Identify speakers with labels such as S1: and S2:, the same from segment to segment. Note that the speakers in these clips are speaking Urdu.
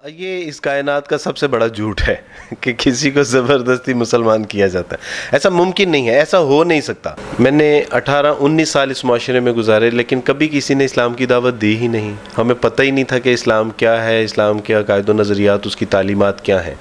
S1: یہ اس کائنات کا سب سے بڑا جھوٹ ہے کہ کسی کو زبردستی مسلمان کیا جاتا ہے. ایسا ممکن نہیں ہے، ایسا ہو نہیں سکتا. میں نے 18-19 سال اس معاشرے میں گزارے، لیکن کبھی کسی نے اسلام کی دعوت دی ہی نہیں. ہمیں پتہ ہی نہیں تھا کہ اسلام کیا ہے، اسلام کے عقائد و نظریات، اس کی تعلیمات کیا ہیں.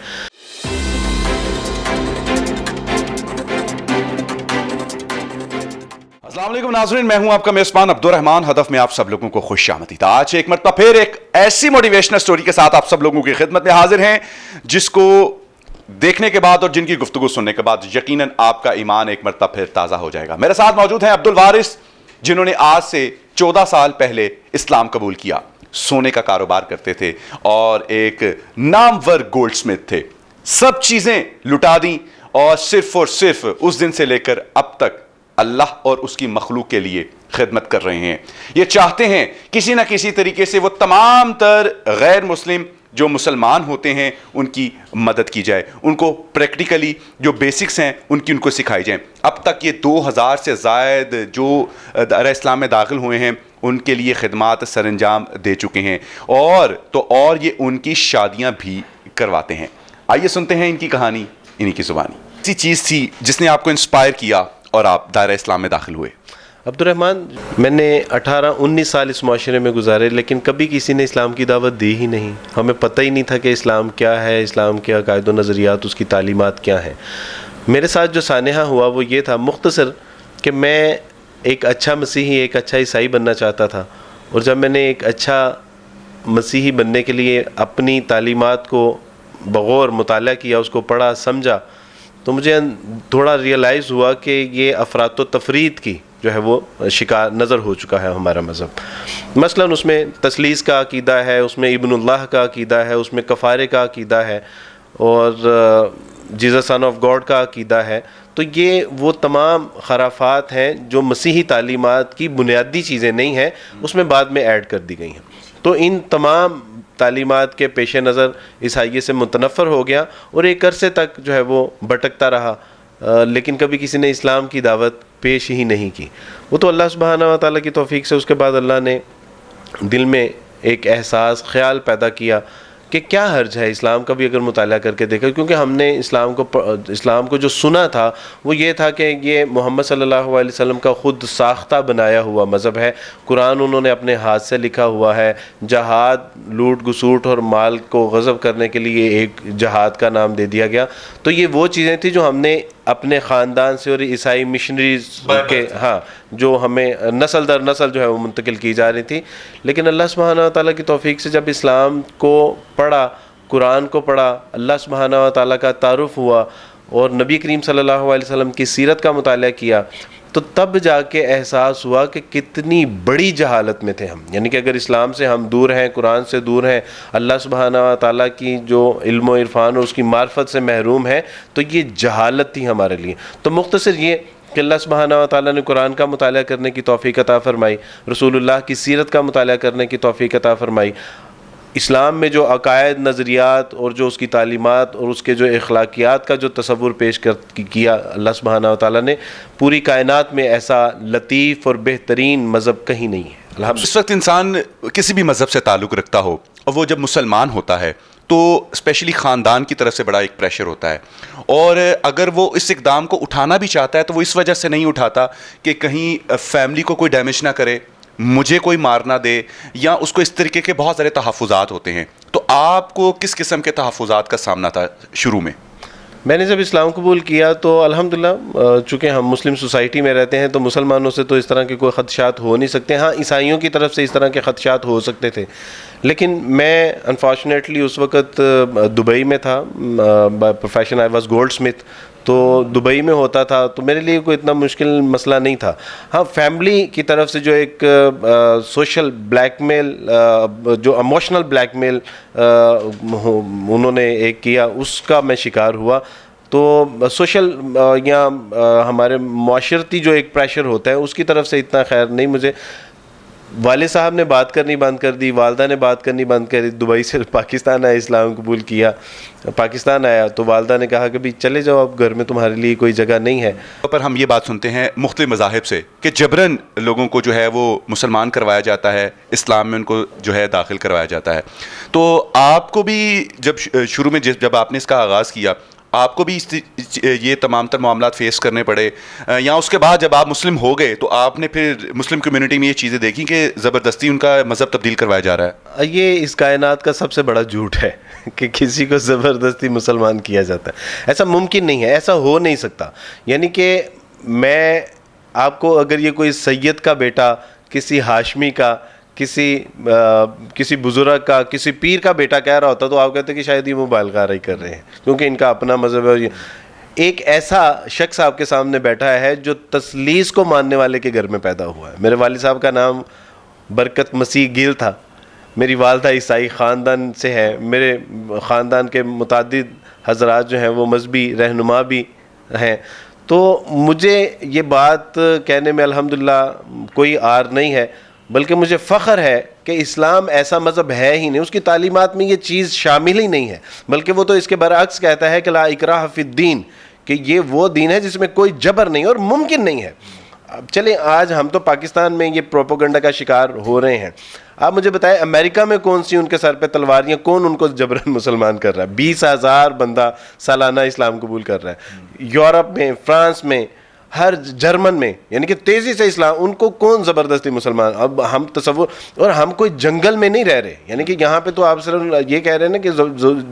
S2: السلام علیکم ناظرین، میں ہوں آپ کا میزبان عبد الرحمان. ہدف میں آپ سب لوگوں کو خوش آمدید. آج ایک مرتبہ پھر ایک ایسی موٹیویشنل سٹوری کے ساتھ آپ سب لوگوں کی خدمت میں حاضر ہیں، جس کو دیکھنے کے بعد اور جن کی گفتگو سننے کے بعد یقیناً آپ کا ایمان ایک مرتبہ پھر تازہ ہو جائے گا. میرے ساتھ موجود ہیں عبد الوارث، جنہوں نے آج سے 14 سال پہلے اسلام قبول کیا. سونے کا کاروبار کرتے تھے اور ایک نامور گولڈ سمتھ تھے. سب چیزیں لٹا دیں اور صرف اس دن سے لے کر اب تک اللہ اور اس کی مخلوق کے لیے خدمت کر رہے ہیں. یہ چاہتے ہیں کسی نہ کسی طریقے سے وہ تمام تر غیر مسلم جو مسلمان ہوتے ہیں ان کی مدد کی جائے، ان کو پریکٹیکلی جو بیسکس ہیں ان کو سکھائی جائیں. اب تک یہ 2000 سے زائد جو دائرہ اسلام میں داخل ہوئے ہیں ان کے لیے خدمات سر انجام دے چکے ہیں، اور یہ ان کی شادیاں بھی کرواتے ہیں. آئیے سنتے ہیں ان کی کہانی انہی کی زبانی. اسی چیز تھی جس نے آپ کو انسپائر کیا اور آپ دائرہ اسلام میں داخل ہوئے؟
S1: عبد الرحمان، میں نے 18-19 سال اس معاشرے میں گزارے، لیکن کبھی کسی نے اسلام کی دعوت دی ہی نہیں. ہمیں پتہ ہی نہیں تھا کہ اسلام کیا ہے، اسلام کے عقائد و نظریات، اس کی تعلیمات کیا ہیں. میرے ساتھ جو سانحہ ہوا وہ یہ تھا مختصر کہ میں ایک اچھا مسیحی، ایک اچھا عیسائی بننا چاہتا تھا. اور جب میں نے ایک اچھا مسیحی بننے کے لیے اپنی تعلیمات کو بغور مطالعہ کیا، اس کو پڑھا سمجھا، تو مجھے تھوڑا ریئلائز ہوا کہ یہ افراط و تفرید کی جو ہے وہ شکار نظر ہو چکا ہے ہمارا مذہب. مثلا اس میں تثلیث کا عقیدہ ہے، اس میں ابن اللہ کا عقیدہ ہے، اس میں کفارے کا عقیدہ ہے، اور جیزس سن آف گاڈ کا عقیدہ ہے. تو یہ وہ تمام خرافات ہیں جو مسیحی تعلیمات کی بنیادی چیزیں نہیں ہیں، اس میں بعد میں ایڈ کر دی گئی ہیں. تو ان تمام تعلیمات کے پیش نظر عیسائیت سے متنفر ہو گیا اور ایک عرصے تک جو ہے وہ بھٹکتا رہا، لیکن کبھی کسی نے اسلام کی دعوت پیش ہی نہیں کی. وہ تو اللہ سبحانہ و تعالیٰ کی توفیق سے اس کے بعد اللہ نے دل میں ایک احساس، خیال پیدا کیا کہ کیا حرج ہے اسلام کا بھی اگر مطالعہ کر کے دیکھا. کیونکہ ہم نے اسلام کو جو سنا تھا وہ یہ تھا کہ یہ محمد صلی اللہ علیہ وسلم کا خود ساختہ بنایا ہوا مذہب ہے. قرآن انہوں نے اپنے ہاتھ سے لکھا ہوا ہے. جہاد، لوٹ گسوٹ اور مال کو غصب کرنے کے لیے ایک جہاد کا نام دے دیا گیا. تو یہ وہ چیزیں تھیں جو ہم نے اپنے خاندان سے اور عیسائی مشنریز کے جو ہمیں نسل در نسل جو ہے وہ منتقل کی جا رہی تھی. لیکن اللہ سبحانہ و تعالیٰ کی توفیق سے جب اسلام کو پڑھا، قرآن کو پڑھا، اللہ سبحانہ و تعالیٰ کا تعارف ہوا اور نبی کریم صلی اللہ علیہ وسلم کی سیرت کا مطالعہ کیا، تو تب جا کے احساس ہوا کہ کتنی بڑی جہالت میں تھے ہم. یعنی کہ اگر اسلام سے ہم دور ہیں، قرآن سے دور ہیں، اللہ سبحانہ و تعالیٰ کی جو علم و عرفان اور اس کی معرفت سے محروم ہیں، تو یہ جہالت تھی ہمارے لیے. تو مختصر یہ کہ اللہ سبحانہ و تعالیٰ نے قرآن کا مطالعہ کرنے کی توفیق عطا فرمائی، رسول اللہ کی سیرت کا مطالعہ کرنے کی توفیق عطا فرمائی. اسلام میں جو عقائد، نظریات اور جو اس کی تعلیمات اور اس کے جو اخلاقیات کا جو تصور پیش کیا اللہ سبحانہ و تعالیٰ نے، پوری کائنات میں ایسا لطیف اور بہترین مذہب کہیں نہیں ہے.
S2: اس وقت انسان کسی بھی مذہب سے تعلق رکھتا ہو اور وہ جب مسلمان ہوتا ہے تو اسپیشلی خاندان کی طرف سے بڑا ایک پریشر ہوتا ہے، اور اگر وہ اس اقدام کو اٹھانا بھی چاہتا ہے تو وہ اس وجہ سے نہیں اٹھاتا کہ کہیں فیملی کو کوئی ڈیمیج نہ کرے، مجھے کوئی مار نہ دے، یا اس کو اس طریقے کے بہت سارے تحفظات ہوتے ہیں. تو آپ کو کس قسم کے تحفظات کا سامنا تھا شروع میں؟
S1: میں نے جب اسلام قبول کیا تو الحمدللہ، چونکہ ہم مسلم سوسائٹی میں رہتے ہیں تو مسلمانوں سے تو اس طرح کے کوئی خدشات ہو نہیں سکتے. ہاں، عیسائیوں کی طرف سے اس طرح کے خدشات ہو سکتے تھے، لیکن میں انفارچونیٹلی اس وقت دبئی میں تھا. Profession I was gold Smith, تو دبئی میں ہوتا تھا، تو میرے لیے کوئی اتنا مشکل مسئلہ نہیں تھا. ہاں، فیملی کی طرف سے جو ایک سوشل بلیک میل، جو ایموشنل بلیک میل انہوں نے ایک کیا، اس کا میں شکار ہوا. تو سوشل یا ہمارے معاشرتی جو ایک پریشر ہوتا ہے اس کی طرف سے اتنا خیر نہیں مجھے. والد صاحب نے بات کرنی بند کر دی, والدہ نے بات کرنی بند کر دی. دبئی سے پاکستان آیا, اسلام قبول کیا, پاکستان آیا تو والدہ نے کہا کہ بھی چلے جاؤ, اب گھر میں تمہارے لیے کوئی جگہ نہیں ہے.
S2: پر ہم یہ بات سنتے ہیں مختلف مذاہب سے کہ جبراً لوگوں کو جو ہے وہ مسلمان کروایا جاتا ہے, اسلام میں ان کو جو ہے داخل کروایا جاتا ہے. تو آپ کو بھی جب شروع میں جب آپ نے اس کا آغاز کیا, آپ کو بھی یہ تمام تر معاملات فیس کرنے پڑے, یا اس کے بعد جب آپ مسلم ہو گئے تو آپ نے پھر مسلم کمیونٹی میں یہ چیزیں دیکھی کہ زبردستی ان کا مذہب تبدیل کروایا جا رہا ہے؟
S1: یہ اس کائنات کا سب سے بڑا جھوٹ ہے کہ کسی کو زبردستی مسلمان کیا جاتا ہے. ایسا ممکن نہیں ہے, ایسا ہو نہیں سکتا. یعنی کہ میں آپ کو اگر یہ کوئی سید کا بیٹا, کسی ہاشمی کا, کسی بزرگ کا, کسی پیر کا بیٹا کہہ رہا ہوتا تو آپ کہتے کہ شاید یہ مبالغہ ہی کر رہے ہیں کیونکہ ان کا اپنا مذہب ہے. ایک ایسا شخص آپ کے سامنے بیٹھا ہے جو تثلیث کو ماننے والے کے گھر میں پیدا ہوا ہے. میرے والد صاحب کا نام برکت مسیح گیل تھا, میری والدہ عیسائی خاندان سے ہے, میرے خاندان کے متعدد حضرات جو ہیں وہ مذہبی رہنما بھی ہیں. تو مجھے یہ بات کہنے میں الحمدللہ کوئی عار نہیں ہے, بلکہ مجھے فخر ہے کہ اسلام ایسا مذہب ہے ہی نہیں, اس کی تعلیمات میں یہ چیز شامل ہی نہیں ہے, بلکہ وہ تو اس کے برعکس کہتا ہے کہ لا اکراہ فی الدین, کہ یہ وہ دین ہے جس میں کوئی جبر نہیں اور ممکن نہیں ہے. اب چلیں آج ہم تو پاکستان میں یہ پروپیگنڈا کا شکار ہو رہے ہیں. آپ مجھے بتائیں امریکہ میں کون سی ان کے سر پہ تلواریاں, کون ان کو جبرن مسلمان کر رہا ہے؟ 20,000 بندہ سالانہ اسلام قبول کر رہا ہے. یورپ میں, فرانس میں, ہر جرمن میں, یعنی کہ تیزی سے اسلام, ان کو کون زبردستی مسلمان. اب ہم تصور, اور ہم کوئی جنگل میں نہیں رہ رہے, یعنی کہ یہاں پہ تو آپ صرف یہ کہہ رہے ہیں نا کہ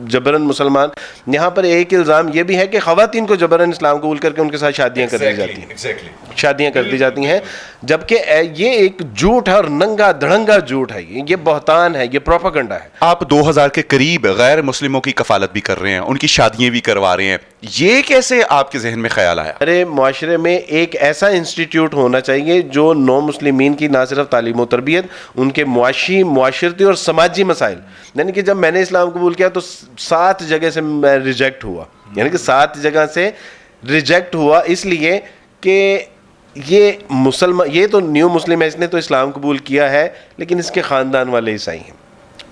S1: جبرن مسلمان. یہاں پر ایک الزام یہ بھی ہے کہ خواتین کو جبرن اسلام قبول کر کے ان کے ساتھ شادیاں کر دی جاتی ہیں, شادیاں کر دی جاتی ہیں, جبکہ یہ ایک جھوٹ ہے اور ننگا دھڑنگا جھوٹ ہے, یہ بہتان ہے, یہ پروپیگنڈا ہے.
S2: آپ 2000 کے قریب غیر مسلموں کی کفالت بھی کر رہے ہیں, ان کی شادیاں بھی کروا رہے ہیں, یہ کیسے آپ کے ذہن میں خیال آیا؟
S1: ارے معاشرے میں ایک ایسا انسٹیٹیوٹ ہونا چاہیے جو نو مسلمین کی نہ صرف تعلیم و تربیت, ان کے معاشی, معاشرتی اور سماجی مسائل. یعنی کہ جب میں نے اسلام قبول کیا تو 7 جگہ سے میں ریجیکٹ ہوا, یعنی کہ 7 جگہ سے ریجیکٹ ہوا اس لیے کہ یہ مسلمان, یہ تو نیو مسلم ہے, اس نے تو اسلام قبول کیا ہے لیکن اس کے خاندان والے عیسائی ہیں.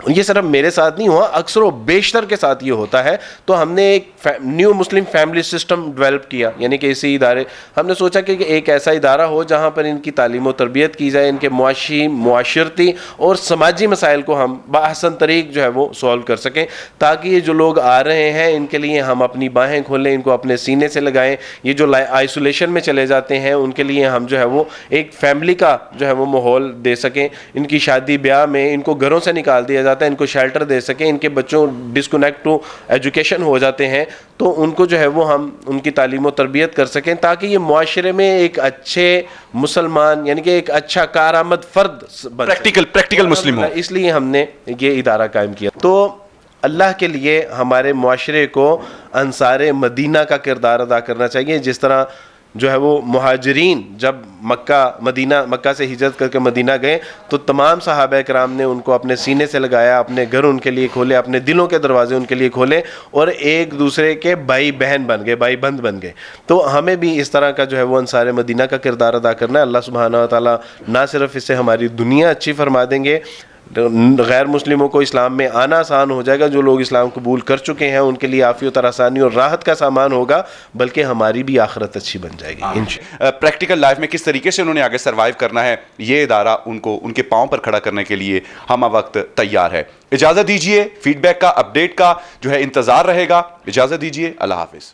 S1: یہ صرف میرے ساتھ نہیں ہوا, اکثر و بیشتر کے ساتھ یہ ہوتا ہے. تو ہم نے ایک new Muslim family system develop کیا, یعنی کہ اسی ادارے, ہم نے سوچا کہ ایک ایسا ادارہ ہو جہاں پر ان کی تعلیم و تربیت کی جائے, ان کے معاشی, معاشرتی اور سماجی مسائل کو ہم بآسان طریق جو ہے وہ سولو کر سکیں, تاکہ یہ جو لوگ آ رہے ہیں ان کے لیے ہم اپنی باہیں کھولیں, ان کو اپنے سینے سے لگائیں. یہ جو آئسولیشن میں چلے جاتے ہیں ان کے لیے ہم جو ہے وہ ایک فیملی کا جو ہے وہ ماحول دے سکیں. ان کی شادی بیاہ میں ان کو گھروں سے نکال دیا جاتا ہے, ان کو شیلٹر دے سکیں, ان کے بچوں ڈسکنیکٹ ٹو ایجوکیشن ہو جاتے ہیں تو ان کو جو ہے وہ ہم ان کی تعلیم و تربیت کر سکیں, تاکہ یہ معاشرے میں ایک اچھے مسلمان, یعنی کہ ایک اچھا کارآمد فرد بن سکے,
S2: پریکٹیکل مسلم ہو.
S1: اس لیے ہم نے یہ ادارہ قائم کیا. تو اللہ کے لیے ہمارے معاشرے کو انصار مدینہ کا کردار ادا کرنا چاہیے. جس طرح جو ہے وہ مہاجرین جب مکہ سے ہجرت کر کے مدینہ گئے تو تمام صحابہ کرام نے ان کو اپنے سینے سے لگایا, اپنے گھر ان کے لیے کھولے, اپنے دلوں کے دروازے ان کے لیے کھولے اور ایک دوسرے کے بھائی بہن بن گئے, بھائی بند بن گئے. تو ہمیں بھی اس طرح کا جو ہے وہ انصار مدینہ کا کردار ادا کرنا ہے. اللہ سبحانہ و تعالیٰ نہ صرف اس سے ہماری دنیا اچھی فرما دیں گے, غیر مسلموں کو اسلام میں آنا آسان ہو جائے گا, جو لوگ اسلام قبول کر چکے ہیں ان کے لیے عافیت اور آسانی اور راحت کا سامان ہوگا, بلکہ ہماری بھی آخرت اچھی بن جائے گی.
S2: پریکٹیکل لائف میں کس طریقے سے انہوں نے آگے سروائیو کرنا ہے, یہ ادارہ ان کو ان کے پاؤں پر کھڑا کرنے کے لیے ہم وقت تیار ہے. اجازت دیجیے, فیڈ بیک کا, اپڈیٹ کا جو ہے انتظار رہے گا. اجازت دیجیے, اللہ حافظ.